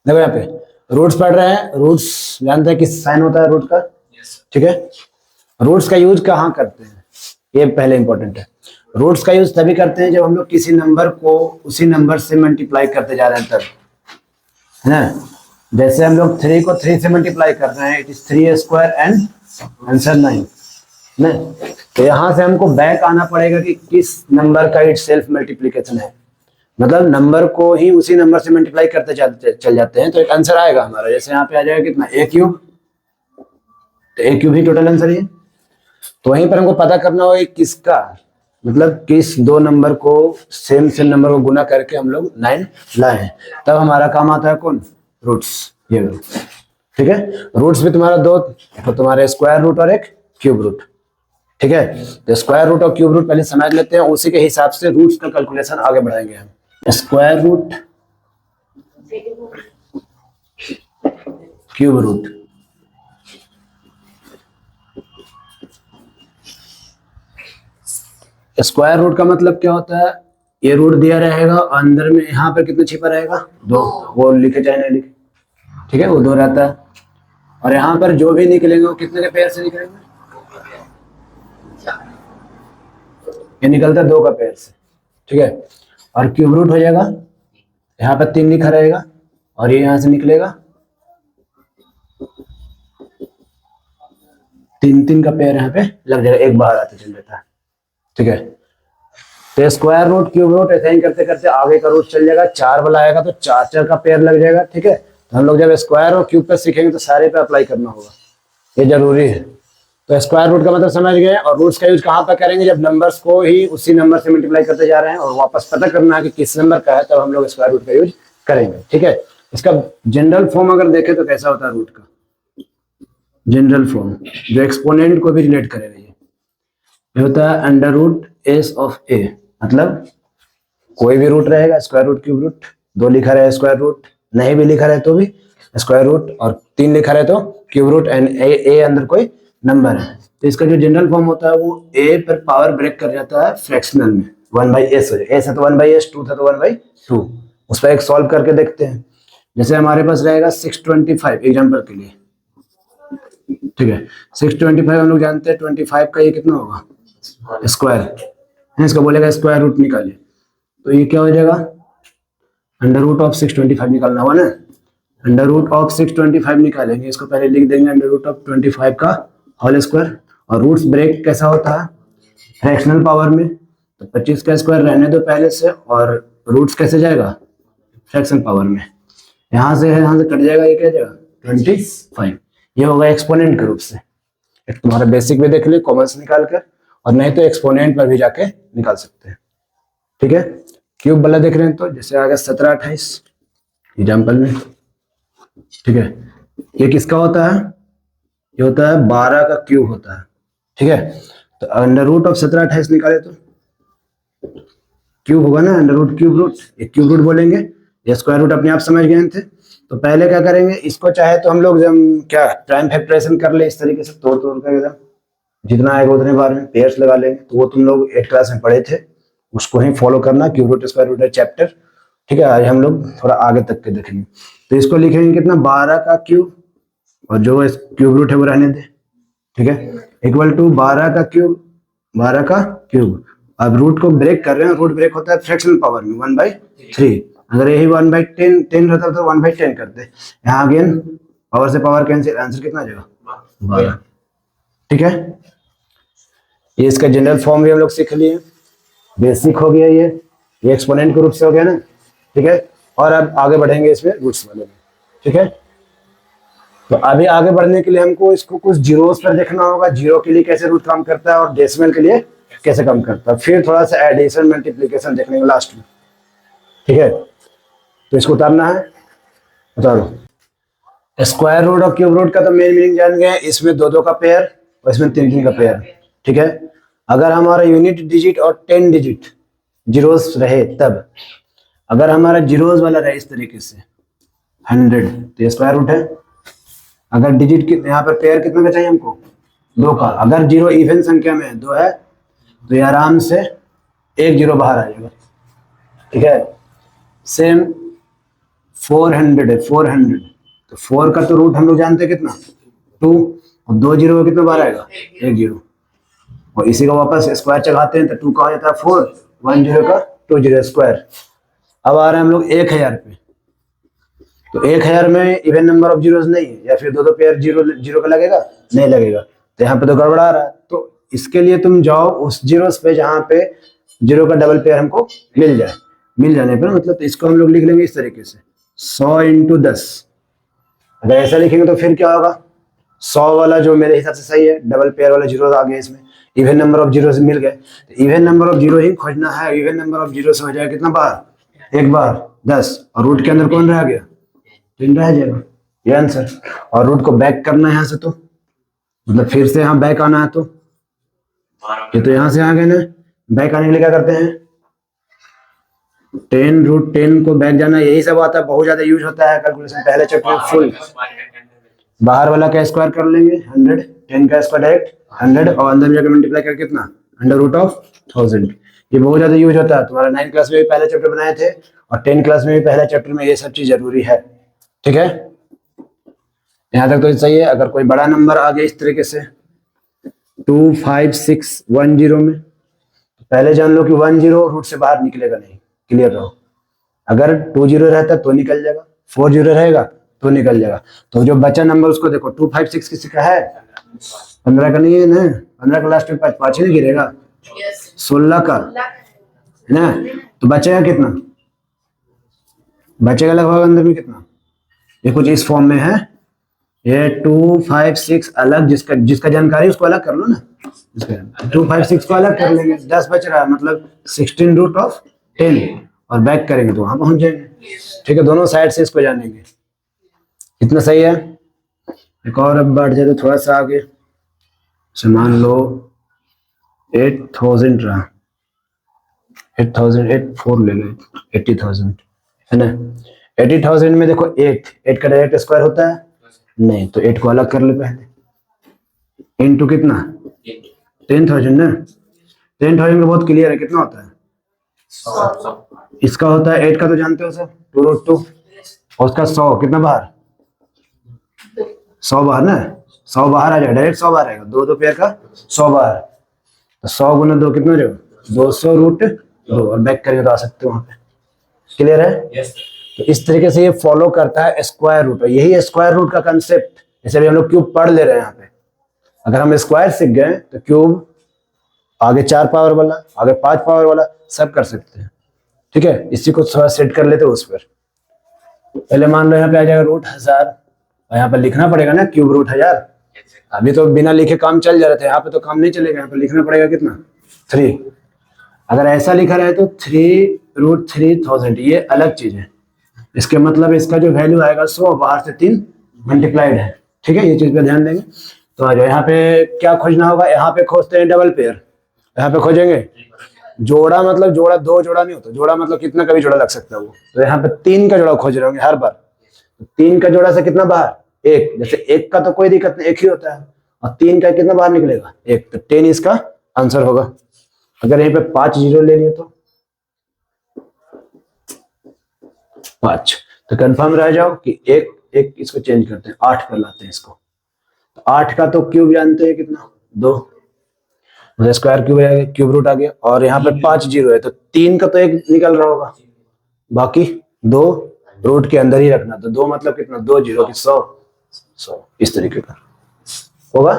देखो यहाँ पे रूट्स पढ़ रहे हैं, रूट्स जानते हैं किस साइन होता है रूट का, ठीक है। रूट्स का यूज कहाँ करते हैं, ये पहले इंपॉर्टेंट है। रूट्स का यूज तभी करते हैं जब हम लोग किसी नंबर को उसी नंबर से मल्टीप्लाई करते जा रहे हैं तब, है ना। जैसे हम लोग 3 को 3 से मल्टीप्लाई कर रहे हैं, it is 3 square and answer 9 ना। तो यहाँ से हमको बैक आना पड़ेगा कि किस नंबर का इट सेल्फ मल्टीप्लीकेशन है, मतलब नंबर को ही उसी नंबर से मल्टीप्लाई करते चल जाते हैं तो एक आंसर आएगा हमारा। जैसे यहाँ पे आ जाएगा कितना, a क्यूब, तो a cube he total answer है। तो वहीं पर हमको पता करना होगा किसका, मतलब किस दो नंबर को सेम नंबर को गुना करके हम लोग 9 लाए, तब हमारा काम आता है कौन, रूट्स, ये लो, ठीक है। रूट्स भी तुम्हारा दो, तो तुम्हारे स्क्वायर रूट और एक क्यूब रूट, ठीक है। तो स्क्वायर रूट और क्यूब रूट पहले समझ लेते हैं, उसी के हिसाब से रूट्स का कैलकुलेशन आगे बढ़ाएंगे हम। Square root, cube root, square root का मतलब क्या होता है, ये रूट दिया रहेगा, अंदर में यहाँ पर कितना छिपा रहेगा, 2, वो लिखे चाहे नहीं लिखे, ठीक है, वो 2 रहता है। और यहाँ पर जो भी निकलेंगे वो कितने के पेयर से निकलेंगे, ये निकलता है 2 का पेयर से, ठीक है। और क्यूब रूट हो जाएगा, यहाँ पर 3 लिखा रहेगा और ये यहाँ से निकलेगा 3 का पेयर यहाँ पे लग जाएगा, एक बाहर आते चल जाता है, ठीक है। तो स्क्वायर रूट क्यूब रूट ऐसे ही करते करते आगे का रूट चल जाएगा, 4 वाला आएगा तो 4 का पेयर लग जाएगा, ठीक है। तो हम लोग जब स्क्वायर और क्यूब पे सीखेंगे तो सारे पे अप्लाई करना होगा, ये जरूरी है। तो स्क्वायर रूट का मतलब समझ गए, और रूट्स का यूज कहाँ पर करेंगे, जब नंबर्स को ही उसी नंबर से मल्टीप्लाई करते जा रहे हैं और वापस पता करना है कि किस नंबर का है, तब हम लोग स्क्वायर रूट का यूज करेंगे, ठीक है। इसका जनरल फॉर्म अगर देखें तो कैसा होता है रूट का जनरल फॉर्म, जो एक्सपोनेंट को भी रिलेट करेगा, ये होता है अंडर रूट एस ऑफ ए, मतलब कोई भी रूट रहेगा, स्क्वायर रूट क्यूब रूट, 2 लिखा रहे स्क्वायर रूट, नहीं भी लिखा रहे तो भी स्क्वायर रूट, और 3 लिखा रहे तो क्यूब रूट, एंड ए अंदर कोई नंबर है। तो इसका जो जनरल फॉर्म होता है वो ए पर पावर ब्रेक कर जाता है फ्रैक्शनल में, 1/s हो जाए, एस है तो 1/s, 2 था तो 1/2। उस पर एक सॉल्व करके देखते हैं। जैसे हमारे पास रहेगा 625 एग्जाम्पल के लिए, ठीक है। 625 हम लोग जानते हैं 25 का ये कितना होगा स्क्वायर, इसका बोलेगा स्क्वायर रूट निकालिए, तो ये क्या हो जाएगा, अंडर रूट ऑफ 625 निकालना हुआ ना, अंडर रूट ऑफ 625 निकालेंगे, इसको पहले लिख देंगे अंडर रूट ऑफ 25 का होल स्क्वायर। और रूट्स ब्रेक कैसा होता है, फ्रैक्शनल पावर में, तो 25 का स्क्वायर रहने दो पहले से, और रूट्स कैसे जाएगा फ्रैक्शनल पावर में, यहाँ से कट जाएगा, ये क्या जाएगा 25, ये होगा एक्सपोनेंट के रूप से। एक तुम्हारा बेसिक भी देख लियो कॉमन्स निकाल कर, और नहीं तो एक्सपोनेंट पर भी जाके निकाल सकते हैं, ठीक है। क्यूब वाला देख रहे हैं तो जैसे आ गया 1728 एग्जाम्पल में, ठीक है। ये किसका होता है, ये होता है 12 का क्यूब होता है, ठीक है। तो अंडर रूट ऑफ 1728 निकाले तो क्यूब होगा ना, अंडर रूट क्यूब रूट, ये क्यूब रूट बोलेंगे, ये स्क्वायर रूट अपने आप समझ गए थे। तो पहले क्या करेंगे, इसको चाहे तो हम लोग जब क्या प्राइम फैक्टराइजेशन कर ले इस तरीके से तोड़ तोड़ कर, एकदम जितना आएगा उतने बार में पेयर्स लगा लेंगे, तो वो तुम लोग 8th क्लास में पढ़े थे, उसको ही फॉलो करना, cube root square root chapter, ठीक है। आज हम लोग थोड़ा आगे तक के देखेंगे। तो इसको लिखेंगे कितना, 12 का क्यूब, और जो क्यूब रूट है वो रहने दे, ठीक है, इक्वल टू 12 का क्यूब, 12 का क्यूब। अब रूट को ब्रेक कर रहे हैं, रूट ब्रेक होता है फ्रैक्शनल पावर में 1/3, अगर यही 1/10 रहता तो 1/10 करते, यहाँ अगेन पावर से पावर कैंसिल, आंसर कितना आ जाएगा 12, ठीक है। ये इसका जनरल फॉर्म भी हम लोग सीख लिए, बेसिक हो गया ये एक्सपोनेंट के रूप से हो गया ना, ठीक है। और अब आगे बढ़ेंगे इसमें रूट्स वाले में, ठीक है। तो अभी आगे बढ़ने के लिए हमको इसको कुछ जीरोस पर देखना होगा, जीरो के लिए कैसे रूट काम करता है और डेसिमल के लिए कैसे काम करता है, फिर थोड़ा सा एडिशन मल्टीप्लिकेशन देखने को लास्ट में, ठीक है। तो इसको उतारना है, उतारो। स्क्वायर रूट और क्यूब रूट का तो मेन मीनिंग जान गए, इसमें 2 का पेयर और इसमें 3 का पेयर, ठीक है। अगर हमारा यूनिट डिजिट और 10 डिजिट जीरोस रहे तब, अगर हमारा जीरोस वाला रहे इस तरीके से 100, तो स्क्वायर रूट है। अगर डिजिट यहाँ पर पेयर कितने का चाहिए हमको, 2 का, अगर जीरो इवन संख्या में 2 है तो ये आराम से 1 जीरो बाहर आ जाएगा, ठीक है। सेम 400 है, 400। तो 4 का तो रूट हम लोग जानते हैं कितना, 2, और 2 जीरो का कितना बार आएगा, 1 जीरो, और इसी का वापस स्क्वायर चढ़ाते हैं तो 2 का हो जाता है 4, 1 जीरो का 2 जीरो स्क्वायर। अब आ रहे हैं हम लोग 1000 पे। तो 1000 में इवन नंबर ऑफ जीरोस नहीं है, या फिर दो दो पेयर जीरो जीरो का लगेगा, नहीं लगेगा, तो यहाँ पे तो गड़बड़ा रहा है। तो इसके लिए तुम जाओ उस जीरोस पे जहाँ पे जीरो का डबल पेयर हमको मिल जाए। मिल जाने पर मतलब तो इसको हम लोग लिख लेंगे इस तरीके से, 100 इंटू 10। अगर ऐसा लिखेंगे तो फिर क्या होगा, 100 वाला जो मेरे हिसाब से सही है, डबल पेयर वाला जीरो आ गया इसमें, इवन नंबर ऑफ जीरो मिल गए। तो इवन नंबर ऑफ जीरो ही खोजना है। इवन नंबर ऑफ जीरो से हो जाएगा कितना बार, एक बार 10, और रूट के अंदर कौन रह गया, 3 रह जाएगा, ये आंसर। और रूट को बैक करना है यहाँ से, तो मतलब फिर से यहाँ बैक आना है, तो ये तो यहाँ से आ गए ना। बैक आने के लिए क्या करते हैं, 10 रूट 10 को बैक जाना, यही सब आता है, बहुत ज्यादा यूज होता है कैलकुलेशन पहले चैप्टर में फुल। बाहर वाला का स्क्वायर कर लेंगे 100, 10 का स्क्वायर डायरेक्ट 100, और अंदर में जाकर मल्टीप्लाई करके कितना, अंडर रूट ऑफ 1000। ये बहुत ज्यादा यूज होता है, तुम्हारा 9 क्लास में भी पहले चैप्टर बनाए थे, और 10 क्लास में भी पहले चैप्टर में ये सब चीज जरूरी है। ठीक है, यहाँ तक तो सही है। अगर कोई बड़ा नंबर आ गया इस तरीके से 25610 में, तो पहले जान लो कि 10 रूट से बाहर निकलेगा नहीं, क्लियर रहो। अगर 20 रहता तो निकल जाएगा, 40 रहेगा तो निकल जाएगा। तो जो बचा नंबर उसको देखो, 256 किसी का है, 15 का नहीं है ना, 15 का लास्ट में 5 ही नहीं गिरेगा, 16 का है ना, तो बचेगा कितना, बचेगा लगभग अंदर में कितना, ये कुछ इस फॉर्म में है, ये 256 अलग, जिसका जिसका जानकारी उसको अलग कर लो ना, 256 को अलग कर लेंगे, 10 बच रहा है, मतलब 16 रूट ऑफ 10, और बैक करेंगे तो वहां पहुंच जाएंगे। ठीक है, दोनों साइड से इसको जानेंगे। इतना सही है। एक और अब बढ़ जाए तो थोड़ा सा आगे से, मान लो 8000 रहा, 8000 84 ले लो, 80,000 है ना। 80,000 में देखो 8 का डायरेक्ट स्क्वायर होता है नहीं, तो 8 को अलग कर ले पहले, इनटू कितना 10,000 ना। 10,000 का बहुत क्लियर है, कितना होता है, इसका होता है 8 का तो जानते हो सर, 2 रूट 2, और उसका 100 कितना बाहर, 100 बाहर ना, 100 बाहर आ जाएगा, डायरेक्ट 100 बाहर आएगा, दो दो पेयर का 100 बाहर, तो 100 गुना 2 कितना हो जाएगा, 200 रूट 2, और बैक करके तो आ सकते हो वहां पे। क्लियर है। तो इस तरीके से ये फॉलो करता है स्क्वायर रूट, यही स्क्वायर रूट का कंसेप्ट। जैसे अभी हम लोग क्यूब पढ़ ले रहे हैं यहाँ पे, अगर हम स्क्वायर सीख गए तो क्यूब आगे 4 पावर वाला, आगे 5 पावर वाला सब कर सकते हैं। ठीक है, इसी को थोड़ा सेट कर लेते हैं उस पर। पहले मान लो यहाँ पे आ जाएगा रूट 1000, और यहाँ पर लिखना पड़ेगा ना क्यूब रूट 1000। अभी तो बिना लिखे काम चल जा रहे थे, यहाँ पे तो काम नहीं चलेगा, यहाँ पे लिखना पड़ेगा कितना 3। अगर ऐसा लिखा रहे तो 3 रूट 3000, ये अलग चीज है। इसके मतलब इसका जो वैल्यू आएगा 100, बाहर से 3 मल्टीप्लाइड है। ठीक है, ये चीज पे ध्यान देंगे। तो आ जाओ, यहाँ पे क्या खोजना होगा, यहाँ पे खोजते हैं डबल पेयर, यहाँ पे खोजेंगे जोड़ा, मतलब जोड़ा 2 जोड़ा नहीं होता, जोड़ा मतलब कितना का भी जोड़ा लग सकता है वो, तो यहाँ पे 3 का जोड़ा खोज रहे होंगे हर बार। 3 का जोड़ा से कितना बाहर, 1, जैसे 1 का तो कोई दिक्कत नहीं, 1 ही होता है, और 3 का कितना बाहर निकलेगा, 1, तो 10 इसका आंसर होगा। अगर यहीं पे 5 जीरो ले लिए तो 5, तो कंफर्म रह जाओ कि एक इसको चेंज करते हैं, 8 कर लाते हैं इसको। तो 8 का तो क्यूब जानते हैं कितना, 2, मतलब स्क्वायर क्यूब है, क्यूब रूट आ गया, और यहाँ पे 5 जीरो है, तो 3 का तो 1 निकल रहा होगा, बाकी 2 रूट के अंदर ही रखना। तो 2 मतलब कितना, 2 जीरो की 100, इस तरीके का होगा।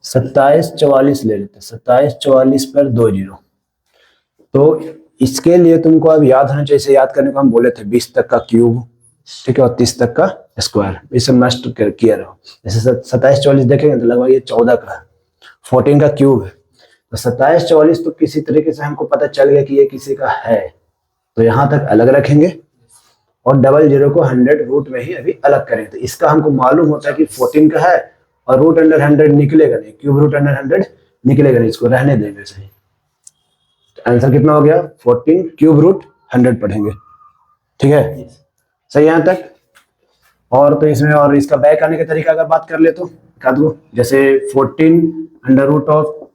2744 ले लेते, 2744 पर 2 जीरो। तो इसके लिए तुमको अब याद होना चाहिए, याद करने को हम बोले थे 20 तक का क्यूब, ठीक है, और 30 तक का स्क्वायर, इसे मस्ट किया रहो। जैसे 2744 देखेंगे तो लगभग ये 14 का, 14 का क्यूब है, तो 2744 तो किसी तरीके से हमको पता चल गया कि ये किसी का है, तो यहाँ तक अलग रखेंगे, और डबल जीरो को 100 रूट में ही अभी अलग करें। तो इसका हमको मालूम होता है कि 14 का है, और रूट अंडर 100 निकलेगा नहीं, क्यूब रूट अंडर 100 निकलेगा नहीं, इसको रहने देंगे सही। तो आंसर कितना हो गया, 14 क्यूब रूट 100 पढ़ेंगे। ठीक है, सही यहाँ तक। और तो इसमें, और इसका बैक आने के तरीका अगर बात कर ले तो बता दो, जैसे 14 under root of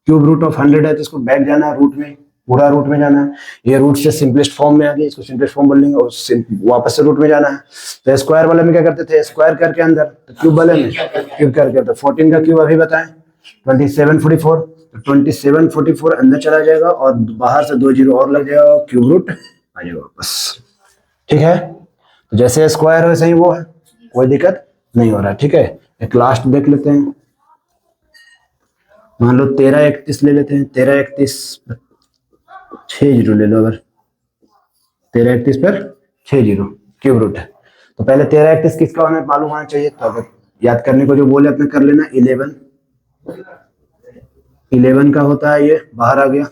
cube root of 100 है तो इसको बैक जाना है रूट में, पूरा रूट में जाना है। ये रूट से सिंपलेस्ट फॉर्म में आ गया, इसको सिंपलेस्ट फॉर्म बोल लेंगे, और वापस से रूट में जाना है। तो स्क्वायर वाले में क्या करते थे, स्क्वायर करके अंदर, तो क्यूब वाले में क्यूब करके। तो 14 का क्यूब अभी बताएं 2744, तो 2744 अंदर चला जाएगा और बाहर से 2 जीरो और लग जाएगा, क्यूब रूट आ जाएगा वापस। ठीक है, तो जैसे स्क्वायर है वैसे ही वो है, कोई दिक्कत नहीं हो रहा है। ठीक है, एक लास्ट देख लेते हैं, मान लो 1331 ले लेते हैं। 1331 6 जीरो ले लो, अगर 1331 पर 6 जीरो क्यूब रूट है। तो पहले 1331 किसका हमें मालूम होना चाहिए, तो अगर याद करने को जो बोले अपने कर लेना। 11 का होता है, ये बाहर आ गया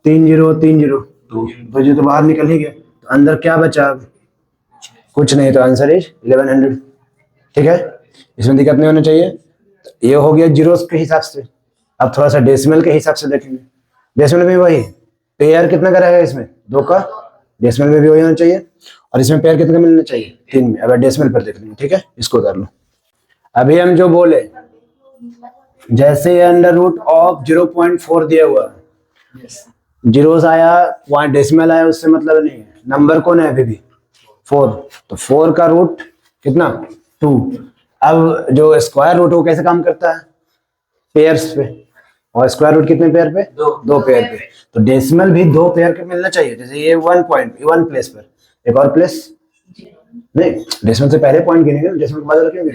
3 जीरो 3 जीरो, तो 2 जीरो तो बाहर निकल ही गया, तो अंदर क्या बचा, कुछ नहीं, तो आंसर इज 1100। ठीक है, इसमें दिक्कत नहीं होना चाहिए। तो ये हो गया जीरोस के हिसाब से। अब थोड़ा सा डेसिमल के हिसाब से देखेंगे। डेसिमल में वही पेयर कितना का रहेगा, इसमें 2 का, डेसिमल में भी वही होना चाहिए। और इसमें पेयर कितना का मिलना चाहिए, 3 में। अगर डेसिमल पर देख लेंगे, ठीक है, इसको कर लो। अभी हम जो बोले, जैसे अंडर रूट ऑफ 0.4 दिया हुआ, जीरोस आया, पॉइंट डेसिमल आया, उससे मतलब नहीं है। नंबर कौन है अभी भी 4, तो 4 का रूट कितना 2। अब जो स्क्वायर रूट वो कैसे काम करता है, पेयर्स पे, और स्क्वायर रूट कितने पेयर पे, 2 पेयर पे। तो डेसिमल भी 2 पेयर के मिलना चाहिए। जैसे ये 1 प्लेस पर, एक और प्लेस नहीं, डेसिमल से पहले पॉइंट गिनेंगे, डेसिमल के बाद रखेंगे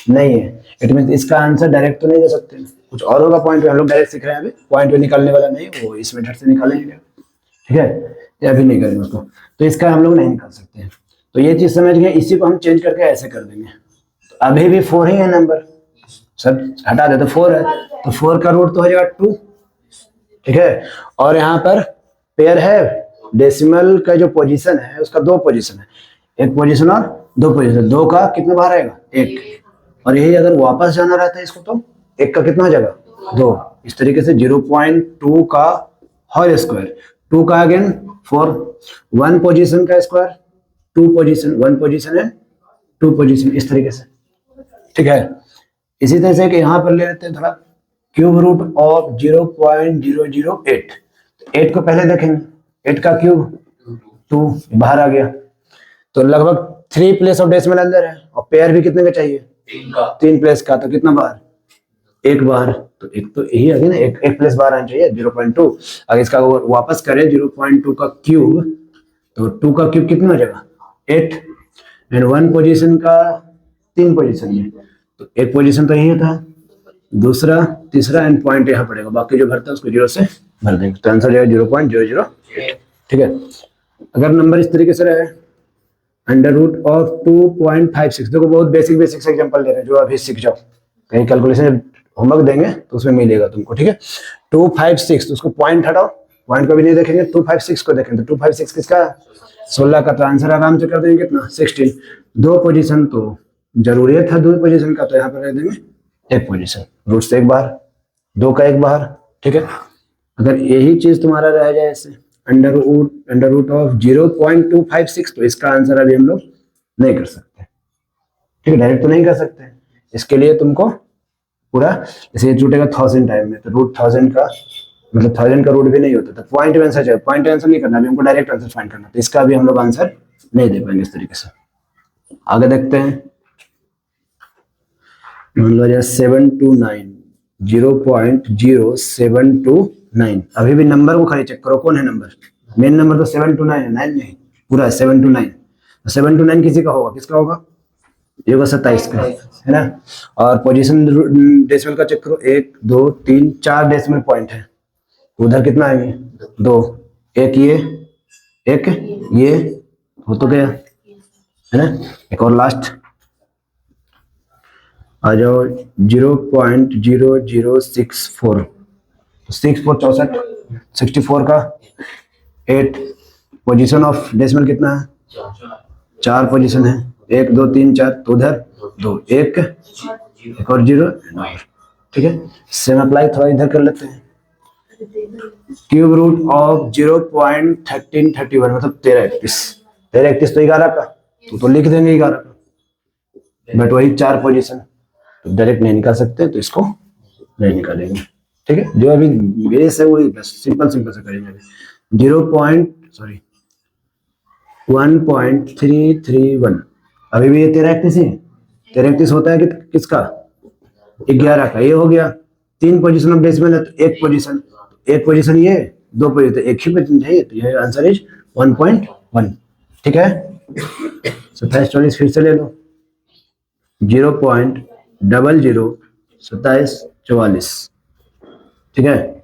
नहीं है। इट मीन इसका आंसर डायरेक्ट तो नहीं दे सकते, कुछ और होगा पॉइंट पे। हम लोग डायरेक्ट सीख रहे हैं अभी, पॉइंट पे निकालने वाला नहीं, वो इस मेथड से निकालेंगे। ठीक है, या अभी नहीं करेंगे उसको, तो इसका हम लोग नहीं निकाल सकते हैं। तो ये चीज समझ गए, इसी को हम चेंज करके ऐसे कर देंगे। तो अभी भी 4 ही है नंबर, सब हटा दे तो 4 है, तो 4 का रूट तो हो जाएगा 2। ठीक है, और यहाँ पर पेयर है, डेसिमल का जो पोजीशन है उसका 2 पोजीशन है, एक पोजीशन और 2 पोजीशन। 2 का कितना बाहर आएगा 1, और यही अगर वापस जाना रहता है इसको, तो 1 का कितना हो जाएगा 2। इस तरीके से 0.2 का होल स्क्वायर, 2 का अगेन 4, 1 पोजीशन का स्क्वायर 2 पोजीशन, 1 पोजीशन है 2 पोजीशन, इस तरीके से। ठीक है, इसी तरह से कि यहाँ पर ले लेते हैं थोड़ा, क्यूब रूट ऑफ 0.008। 8 को पहले देखेंगे, 8 का क्यूब 2 बाहर आ गया, तो लगभग 3 प्लेस ऑफ डेसिमल अंदर है, और पेयर भी कितने का चाहिए 3 प्लेस का, तो कितना बाहर 1 बाहर, तो एक तो यही आ गया ना, एक प्लेस बाहर आना चाहिए 0.2। अगर इसका वापस करें 0.2 का क्यूब, तो 2 का क्यूब कितना हो जाएगा 8, एंड 1 पोजीशन का 3 पोजीशन में, तो एक पोजीशन तो यही था, दूसरा तीसरा एंड पॉइंट यहाँ पड़ेगा, बाकी जो भरता है उसको 0 से भर देंगे, तो आंसर जाएगा 0.008। ठीक है, अगर नंबर इस तरीके से रहे, अंडर रूट ऑफ 2.56, देखो बहुत बेसिक एग्जांपल दे रहे हैं जो अभी सीख जाओ, कहीं कैलकुलेशन होमवर्क देंगे तो उसमें मिलेगा तुमको। ठीक है, 256, तो उसको पॉइंट हटाओ, पॉइंट को भी नहीं देखेंगे, 256 को देखेंगे, तो 256 किसका 16 का, तो आंसर आराम से कर देंगे कितना 16। 2 पोजीशन तो जरूरियत है 2 पोजीशन का, तो यहाँ पर रख देंगे 1 पोजीशन, रूट से 1 बाहर, 2 का 1 बाहर। ठीक है, अगर यही चीज तुम्हारा रह जाए ऐसे अंडर रूट ऑफ 0.256, तो इसका आंसर अभी हम लोग नहीं कर सकते। ठीक है, डायरेक्ट तो नहीं कर सकते, इसके लिए तुमको पूरा, जैसे ये छूटेगा 1000 टाइम में, तो रूट 1000 का मतलब 1000 का रूट भी नहीं होता, तो पॉइंट आंसर चाहिए, पॉइंट आंसर नहीं करना, अभी हमको डायरेक्ट आंसर फाइंड करना, तो इसका भी हम लोग आंसर नहीं दे पाएंगे इस तरीके से। आगे देखते हैं, मान लो 729, 0.0729, अभी भी नंबर को खाली चेक करो कौन है नंबर, मेन नंबर तो 729 है, 9 नहीं, पूरा 729। 729 किसी का होगा, किसका होगा, ये होगा 27 का, है ना। और पोजीशन डेसिमल का चेक करो, 1 2 3 4 डेसिमल पॉइंट है, उधर कितना आएंगे 2, एक ये हो तो गया, है ना। एक और लास्ट आ जाओ 0.0064, तो 6 4 64, 64 का 8, पोजीशन ऑफ डेसिमल कितना है 4 पोजीशन है, 1 2 3 4, तो उधर 2 एक और 0। ठीक है, सेम अप्लाई थोड़ा इधर कर लेते हैं, क्यूब रूट ऑफ 0.1331 मतलब 1331 तो 11 का, तो लिख देंगे 11 का, बट वही 4 पोजीशन, तो डायरेक्ट नहीं निकाल सकते, तो इसको नहीं निकालेंगे। ठीक है, जो अभी बेस है वही बस सिंपल सिंपल से करेंगे अभी। 1.331 अभी भी ये 1331 ही है। 1331 होता है कि किसका 11 का, ये हो गया 3 पोजीशन ऑफ डेसिमल है तो एक पोजीशन ये, 2 पोजीशन एक ही पोजीशन है, तो ये आंसर इज 1.1। ठीक है, 27 फिर से ले लो, 0.002744। ठीक है,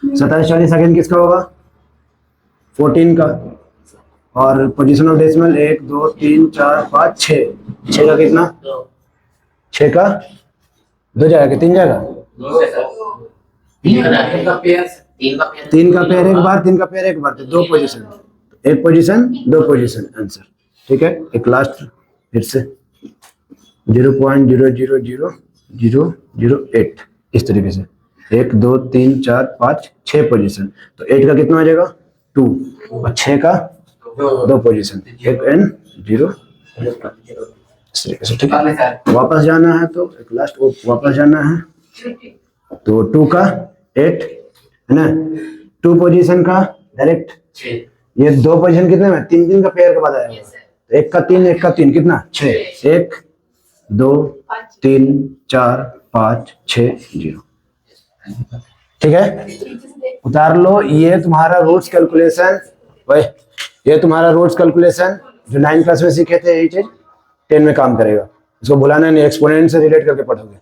27 अगेन किसका होगा 14 का, और पोजीशन ऑफ डेसिमल 1 2 3 4 5 6, 6 का कितना 6 का 2 जाएगा कि 3 जाएगा, 3 का पेयर एक बार, 3 का पेयर एक बार, तो 2 पोजीशन, एक पोजीशन 2 पोजीशन आंसर। ठीक है, एक लास्ट फिर से 0.000008 इस तरीके से 1 2 3 4 5 6 पोजीशन, तो 8 का कितना आ जाएगा 2 और 6 का 2 पोजीशन 1 एंड 0 इस तरीके से। ठीक है, वापस जाना है तो एक लास्ट वापस जाना है, तो 2 का 8 है ना, 2 पोजीशन का डायरेक्ट, ये 2 पोजीशन कितने में 3 का पेयर के बाद आएगा, तो 1 का 3 1 का 3 कितना 6, 1 2 3 4 5 6 0। ठीक है, उतार लो, ये तुम्हारा रूट्स कैलकुलेशन, भाई ये तुम्हारा रूट्स कैलकुलेशन जो 9 क्लास में सीखे थे, यही चीज 10 में काम करेगा, इसको भुलाना नहीं, एक्सपोनेंट से रिलेट करके पढ़ोगे।